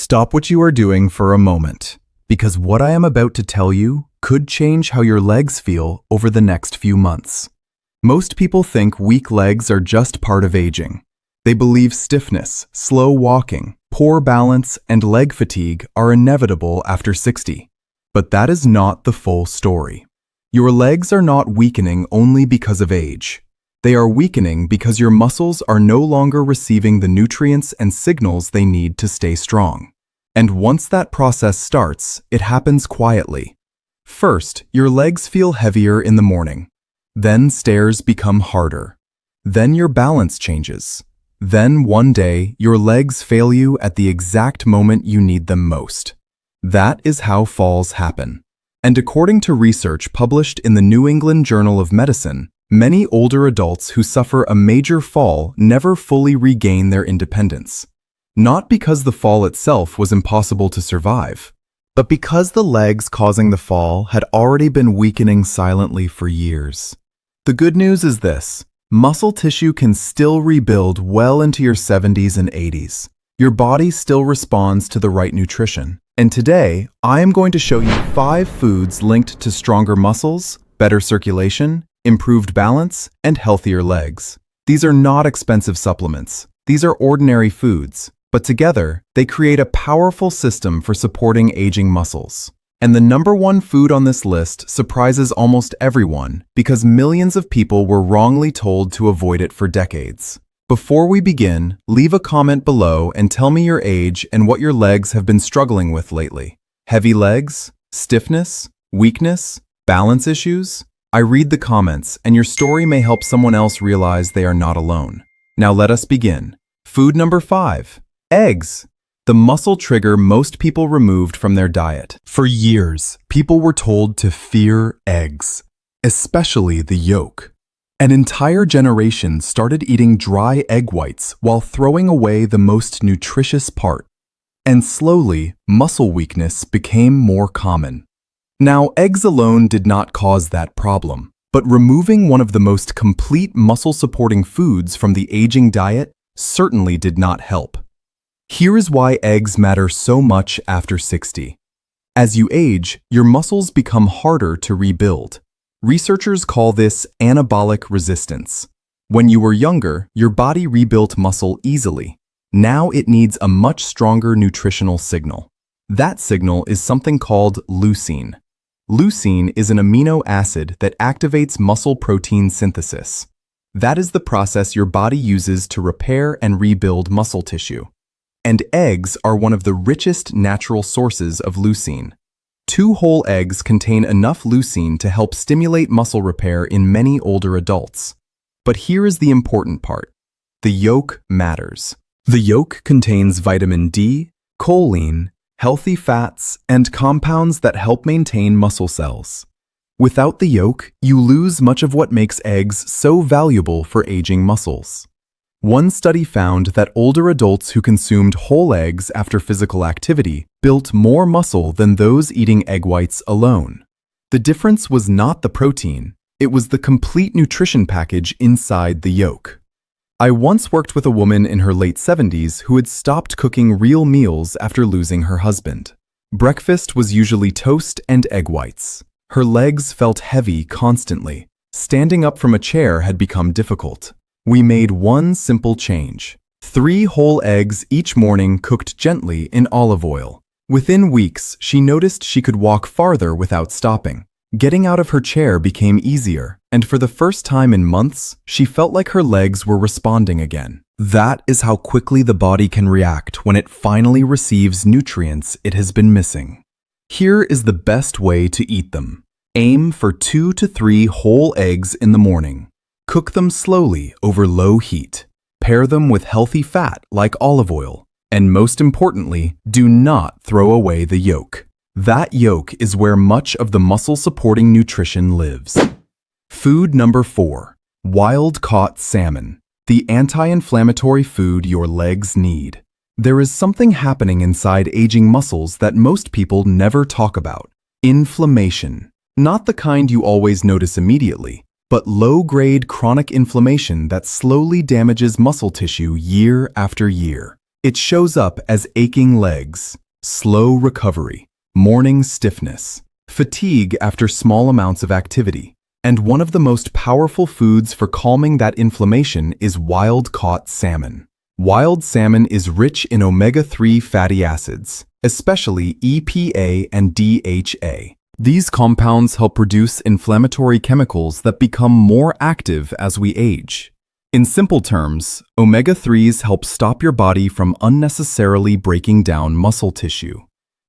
Stop what you are doing for a moment, because what I am about to tell you could change how your legs feel over the next few months. Most people think weak legs are just part of aging. They believe stiffness, slow walking, poor balance, and leg fatigue are inevitable after 60. But that is not the full story. Your legs are not weakening only because of age. They are weakening because your muscles are no longer receiving the nutrients and signals they need to stay strong. And once that process starts, it happens quietly. First, your legs feel heavier in the morning. Then stairs become harder. Then your balance changes. Then one day, your legs fail you at the exact moment you need them most. That is how falls happen. And according to research published in the New England Journal of Medicine, many older adults who suffer a major fall never fully regain their independence. Not because the fall itself was impossible to survive, but because the legs causing the fall had already been weakening silently for years. The good news is this: muscle tissue can still rebuild well into your 70s and 80s. Your body still responds to the right nutrition. And today, I am going to show you 5 foods linked to stronger muscles, better circulation, improved balance, and healthier legs. These are not expensive supplements. These are ordinary foods, but together, they create a powerful system for supporting aging muscles. And the number 1 food on this list surprises almost everyone because millions of people were wrongly told to avoid it for decades. Before we begin, leave a comment below and tell me your age and what your legs have been struggling with lately. Heavy legs? Stiffness? Weakness? Balance issues? I read the comments, and your story may help someone else realize they are not alone. Now let us begin. Food number 5. Eggs. The muscle trigger most people removed from their diet. For years, people were told to fear eggs, especially the yolk. An entire generation started eating dry egg whites while throwing away the most nutritious part. And slowly, muscle weakness became more common. Now, eggs alone did not cause that problem, but removing one of the most complete muscle-supporting foods from the aging diet certainly did not help. Here is why eggs matter so much after 60. As you age, your muscles become harder to rebuild. Researchers call this anabolic resistance. When you were younger, your body rebuilt muscle easily. Now it needs a much stronger nutritional signal. That signal is something called leucine. Leucine is an amino acid that activates muscle protein synthesis. That is the process your body uses to repair and rebuild muscle tissue. And eggs are one of the richest natural sources of leucine. 2 whole eggs contain enough leucine to help stimulate muscle repair in many older adults. But here is the important part. The yolk matters. The yolk contains vitamin D, choline, healthy fats, and compounds that help maintain muscle cells. Without the yolk, you lose much of what makes eggs so valuable for aging muscles. One study found that older adults who consumed whole eggs after physical activity built more muscle than those eating egg whites alone. The difference was not the protein, it was the complete nutrition package inside the yolk. I once worked with a woman in her late 70s who had stopped cooking real meals after losing her husband. Breakfast was usually toast and egg whites. Her legs felt heavy constantly. Standing up from a chair had become difficult. We made one simple change. 3 whole eggs each morning cooked gently in olive oil. Within weeks, she noticed she could walk farther without stopping. Getting out of her chair became easier, and for the first time in months, she felt like her legs were responding again. That is how quickly the body can react when it finally receives nutrients it has been missing. Here is the best way to eat them. Aim for 2 to 3 whole eggs in the morning. Cook them slowly over low heat. Pair them with healthy fat like olive oil. And most importantly, do not throw away the yolk. That yolk is where much of the muscle-supporting nutrition lives. Food number 4. Wild-caught salmon. The anti-inflammatory food your legs need. There is something happening inside aging muscles that most people never talk about. Inflammation. Not the kind you always notice immediately, but low-grade chronic inflammation that slowly damages muscle tissue year after year. It shows up as aching legs, slow recovery, morning stiffness, fatigue after small amounts of activity. And one of the most powerful foods for calming that inflammation is wild-caught salmon. Wild salmon is rich in omega-3 fatty acids, especially EPA and DHA. These compounds help reduce inflammatory chemicals that become more active as we age. In simple terms, omega-3s help stop your body from unnecessarily breaking down muscle tissue.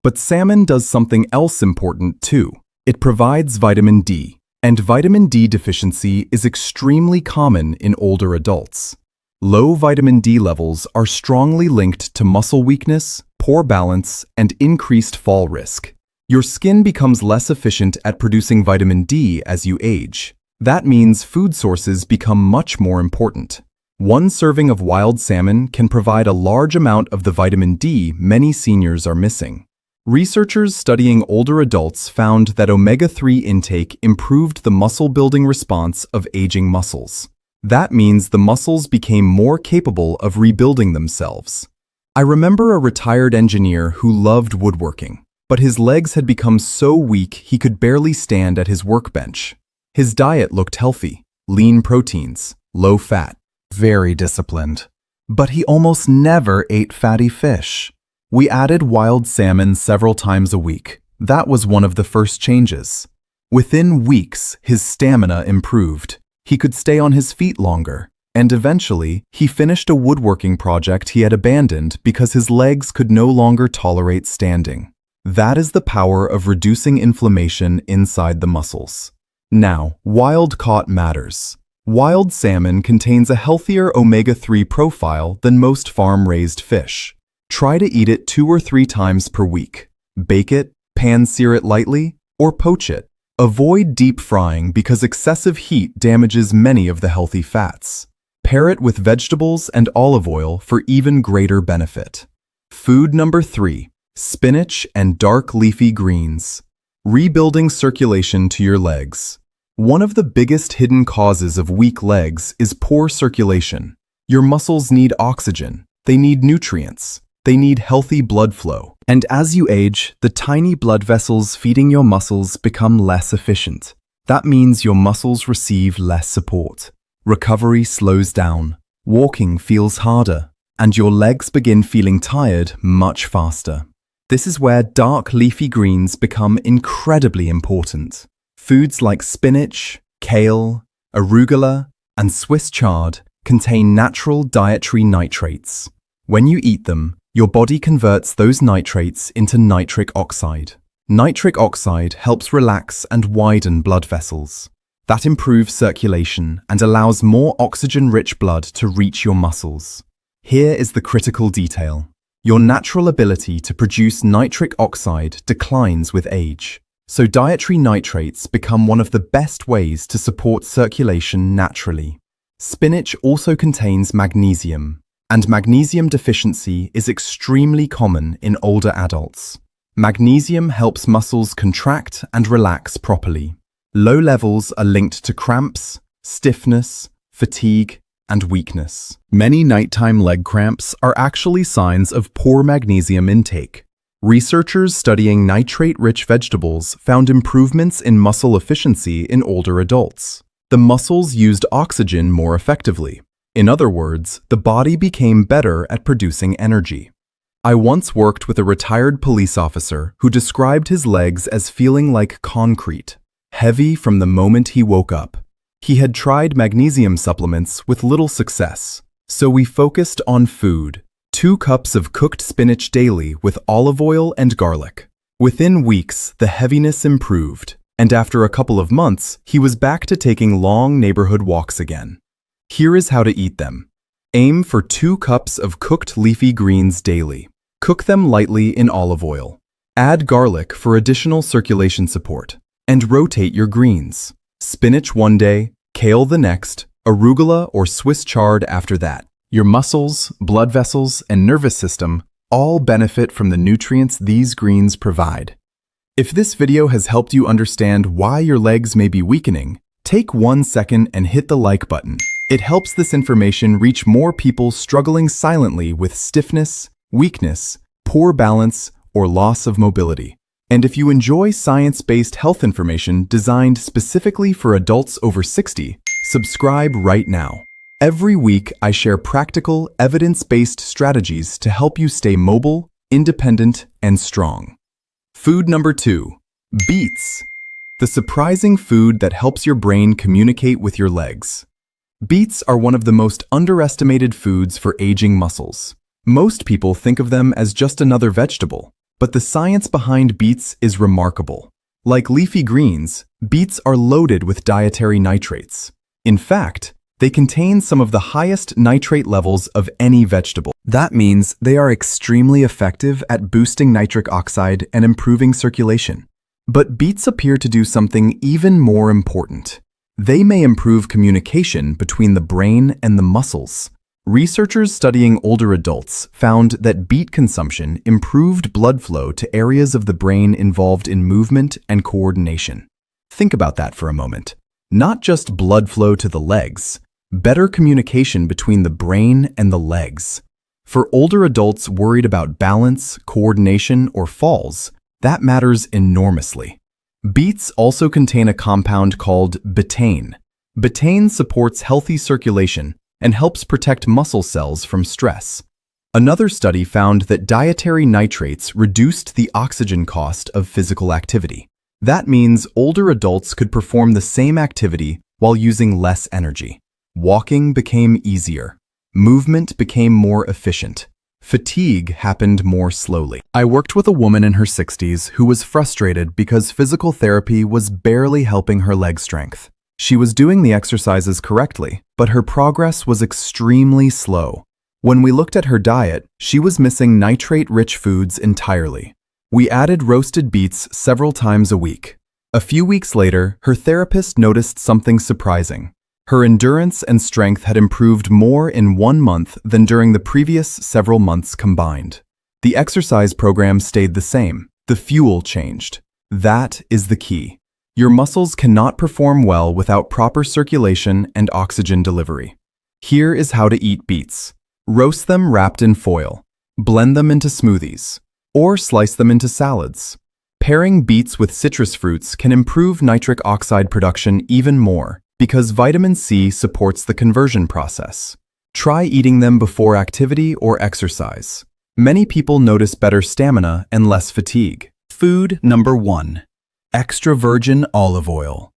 But salmon does something else important too. It provides vitamin D, and vitamin D deficiency is extremely common in older adults. Low vitamin D levels are strongly linked to muscle weakness, poor balance, and increased fall risk. Your skin becomes less efficient at producing vitamin D as you age. That means food sources become much more important. One serving of wild salmon can provide a large amount of the vitamin D many seniors are missing. Researchers studying older adults found that omega-3 intake improved the muscle-building response of aging muscles. That means the muscles became more capable of rebuilding themselves. I remember a retired engineer who loved woodworking, but his legs had become so weak he could barely stand at his workbench. His diet looked healthy, lean proteins, low fat, very disciplined. But he almost never ate fatty fish. We added wild salmon several times a week. That was one of the first changes. Within weeks, his stamina improved. He could stay on his feet longer, and eventually, he finished a woodworking project he had abandoned because his legs could no longer tolerate standing. That is the power of reducing inflammation inside the muscles. Now, wild-caught matters. Wild salmon contains a healthier omega-3 profile than most farm-raised fish. Try to eat it 2 or 3 times per week. Bake it, pan-sear it lightly, or poach it. Avoid deep frying because excessive heat damages many of the healthy fats. Pair it with vegetables and olive oil for even greater benefit. Food number 3. Spinach and dark leafy greens. Rebuilding circulation to your legs. One of the biggest hidden causes of weak legs is poor circulation. Your muscles need oxygen. They need nutrients. They need healthy blood flow. And as you age, the tiny blood vessels feeding your muscles become less efficient. That means your muscles receive less support. Recovery slows down. Walking feels harder. And your legs begin feeling tired much faster. This is where dark leafy greens become incredibly important. Foods like spinach, kale, arugula, and Swiss chard contain natural dietary nitrates. When you eat them, your body converts those nitrates into nitric oxide. Nitric oxide helps relax and widen blood vessels. That improves circulation and allows more oxygen-rich blood to reach your muscles. Here is the critical detail. Your natural ability to produce nitric oxide declines with age, so dietary nitrates become one of the best ways to support circulation naturally. Spinach also contains magnesium, and magnesium deficiency is extremely common in older adults. Magnesium helps muscles contract and relax properly. Low levels are linked to cramps, stiffness, fatigue, and weakness. Many nighttime leg cramps are actually signs of poor magnesium intake. Researchers studying nitrate-rich vegetables found improvements in muscle efficiency in older adults. The muscles used oxygen more effectively. In other words, the body became better at producing energy. I once worked with a retired police officer who described his legs as feeling like concrete, heavy from the moment he woke up. He had tried magnesium supplements with little success, so we focused on food. 2 cups of cooked spinach daily with olive oil and garlic. Within weeks, the heaviness improved, and after a couple of months, he was back to taking long neighborhood walks again. Here is how to eat them. Aim for 2 cups of cooked leafy greens daily. Cook them lightly in olive oil. Add garlic for additional circulation support. And rotate your greens. Spinach one day, kale the next, arugula or Swiss chard after that. Your muscles, blood vessels, and nervous system all benefit from the nutrients these greens provide. If this video has helped you understand why your legs may be weakening, take 1 second and hit the like button. It helps this information reach more people struggling silently with stiffness, weakness, poor balance, or loss of mobility. And if you enjoy science-based health information designed specifically for adults over 60, subscribe right now. Every week, I share practical, evidence-based strategies to help you stay mobile, independent, and strong. Food number 2, beets. The surprising food that helps your brain communicate with your legs. Beets are one of the most underestimated foods for aging muscles. Most people think of them as just another vegetable, but the science behind beets is remarkable. Like leafy greens, beets are loaded with dietary nitrates. In fact, they contain some of the highest nitrate levels of any vegetable. That means they are extremely effective at boosting nitric oxide and improving circulation. But beets appear to do something even more important. They may improve communication between the brain and the muscles. Researchers studying older adults found that beet consumption improved blood flow to areas of the brain involved in movement and coordination. Think about that for a moment. Not just blood flow to the legs, better communication between the brain and the legs. For older adults worried about balance, coordination, or falls, that matters enormously. Beets also contain a compound called betaine. Betaine supports healthy circulation and helps protect muscle cells from stress. Another study found that dietary nitrates reduced the oxygen cost of physical activity. That means older adults could perform the same activity while using less energy. Walking became easier. Movement became more efficient. Fatigue happened more slowly. I worked with a woman in her 60s who was frustrated because physical therapy was barely helping her leg strength. She was doing the exercises correctly, but her progress was extremely slow. When we looked at her diet, she was missing nitrate-rich foods entirely. We added roasted beets several times a week. A few weeks later, her therapist noticed something surprising. Her endurance and strength had improved more in 1 month than during the previous several months combined. The exercise program stayed the same. The fuel changed. That is the key. Your muscles cannot perform well without proper circulation and oxygen delivery. Here is how to eat beets. Roast them wrapped in foil. Blend them into smoothies. Or slice them into salads. Pairing beets with citrus fruits can improve nitric oxide production even more, because vitamin C supports the conversion process. Try eating them before activity or exercise. Many people notice better stamina and less fatigue. Food number 1, extra virgin olive oil.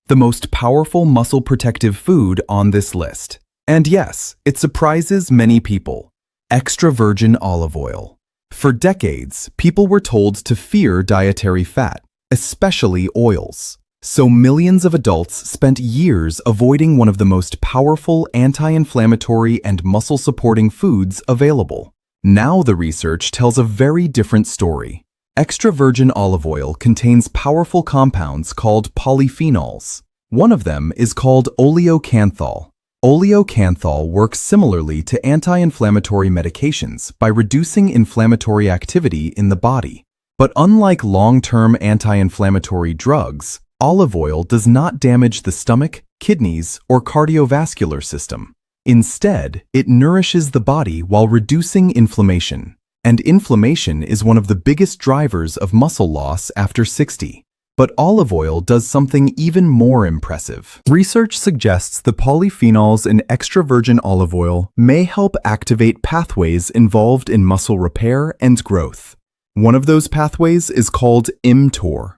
The most powerful muscle protective food on this list. And yes, it surprises many people. Extra virgin olive oil. For decades, people were told to fear dietary fat, especially oils. So millions of adults spent years avoiding one of the most powerful anti-inflammatory and muscle-supporting foods available. Now the research tells a very different story. Extra virgin olive oil contains powerful compounds called polyphenols. One of them is called oleocanthal. Oleocanthal works similarly to anti-inflammatory medications by reducing inflammatory activity in the body. But unlike long-term anti-inflammatory drugs, olive oil does not damage the stomach, kidneys, or cardiovascular system. Instead, it nourishes the body while reducing inflammation. And inflammation is one of the biggest drivers of muscle loss after 60. But olive oil does something even more impressive. Research suggests the polyphenols in extra virgin olive oil may help activate pathways involved in muscle repair and growth. One of those pathways is called mTOR.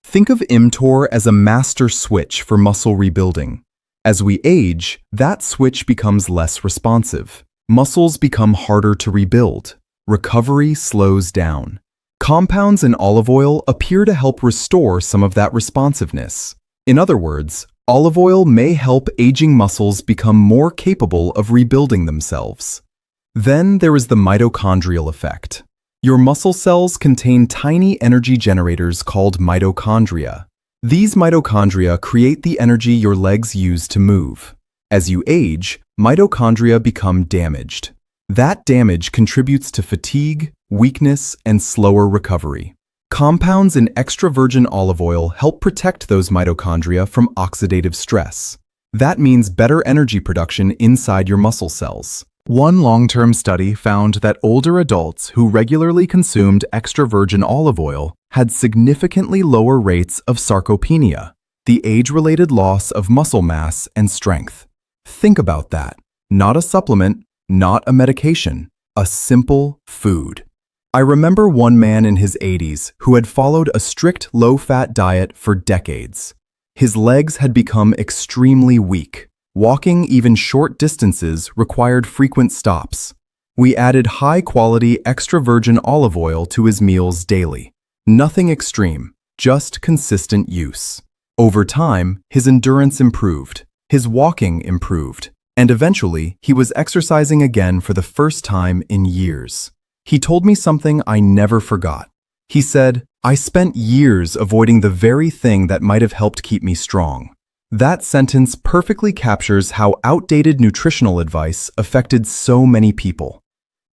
Think of mTOR as a master switch for muscle rebuilding. As we age, that switch becomes less responsive. Muscles become harder to rebuild. Recovery slows down. Compounds in olive oil appear to help restore some of that responsiveness. In other words, olive oil may help aging muscles become more capable of rebuilding themselves. Then there is the mitochondrial effect. Your muscle cells contain tiny energy generators called mitochondria. These mitochondria create the energy your legs use to move. As you age, mitochondria become damaged. That damage contributes to fatigue, weakness, and slower recovery. Compounds in extra virgin olive oil help protect those mitochondria from oxidative stress. That means better energy production inside your muscle cells. One long-term study found that older adults who regularly consumed extra virgin olive oil had significantly lower rates of sarcopenia, the age-related loss of muscle mass and strength. Think about that. Not a supplement, not a medication, a simple food. I remember one man in his 80s who had followed a strict low-fat diet for decades. His legs had become extremely weak. Walking even short distances required frequent stops. We added high-quality extra virgin olive oil to his meals daily. Nothing extreme, just consistent use. Over time, his endurance improved, his walking improved, and eventually he was exercising again for the first time in years. He told me something I never forgot. He said, "I spent years avoiding the very thing that might have helped keep me strong." That sentence perfectly captures how outdated nutritional advice affected so many people.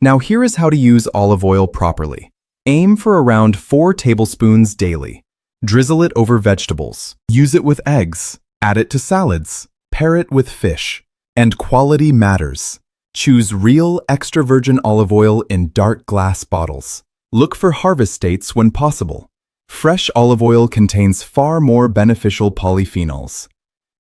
Now here is how to use olive oil properly. Aim for around 4 tablespoons daily. Drizzle it over vegetables. Use it with eggs. Add it to salads. Pair it with fish. And quality matters. Choose real extra virgin olive oil in dark glass bottles. Look for harvest dates when possible. Fresh olive oil contains far more beneficial polyphenols.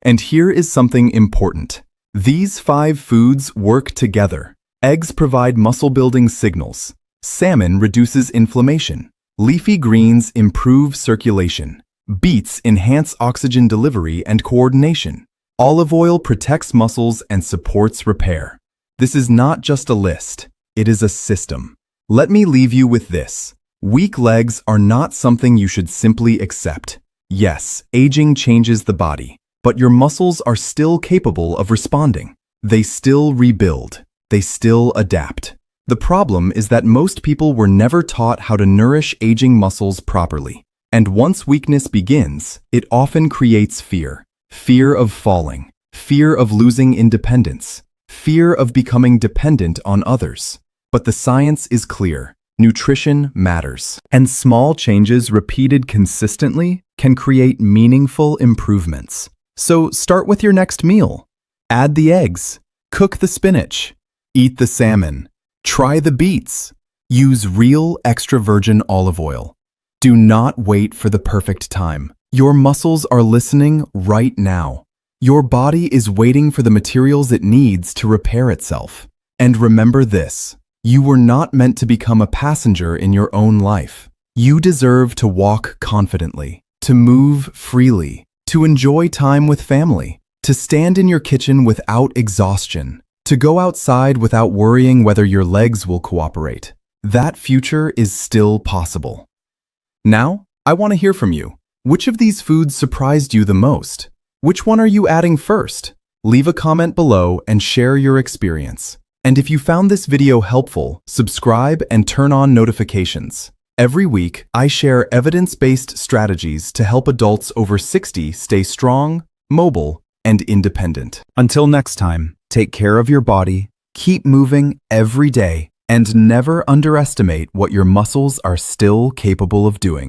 And here is something important. These 5 foods work together. Eggs provide muscle-building signals. Salmon reduces inflammation. Leafy greens improve circulation. Beets enhance oxygen delivery and coordination. Olive oil protects muscles and supports repair. This is not just a list, it is a system. Let me leave you with this. Weak legs are not something you should simply accept. Yes, aging changes the body, but your muscles are still capable of responding. They still rebuild. They still adapt. The problem is that most people were never taught how to nourish aging muscles properly. And once weakness begins, it often creates fear. Fear of falling. Fear of losing independence. Fear of becoming dependent on others. But the science is clear. Nutrition matters. And small changes repeated consistently can create meaningful improvements. So start with your next meal. Add the eggs. Cook the spinach. Eat the salmon. Try the beets. Use real extra virgin olive oil. Do not wait for the perfect time. Your muscles are listening right now. Your body is waiting for the materials it needs to repair itself. And remember this, you were not meant to become a passenger in your own life. You deserve to walk confidently, to move freely, to enjoy time with family, to stand in your kitchen without exhaustion, to go outside without worrying whether your legs will cooperate. That future is still possible. Now, I want to hear from you. Which of these foods surprised you the most? Which one are you adding first? Leave a comment below and share your experience. And if you found this video helpful, subscribe and turn on notifications. Every week, I share evidence-based strategies to help adults over 60 stay strong, mobile, and independent. Until next time, take care of your body, keep moving every day, and never underestimate what your muscles are still capable of doing.